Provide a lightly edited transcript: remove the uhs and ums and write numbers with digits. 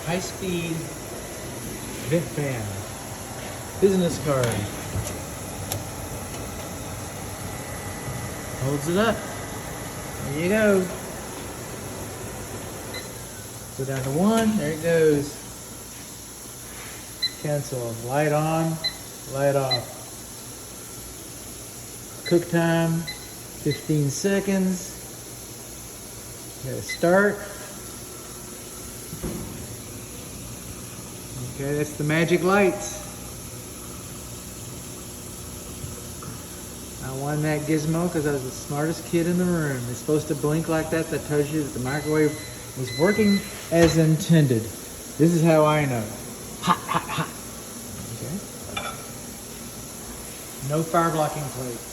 high-speed vent fan. Business card. Holds it up. There you go. Go down to 1. There it goes. Cancel. Light on. Light off. Cook time 15 seconds. Gotta start. Okay, that's the magic lights. I won that gizmo because I was the smartest kid in the room. It's supposed to blink like that. That tells you that the microwave was working as intended. This is how I know. Hot, hot, hot. Okay. No fire blocking plates.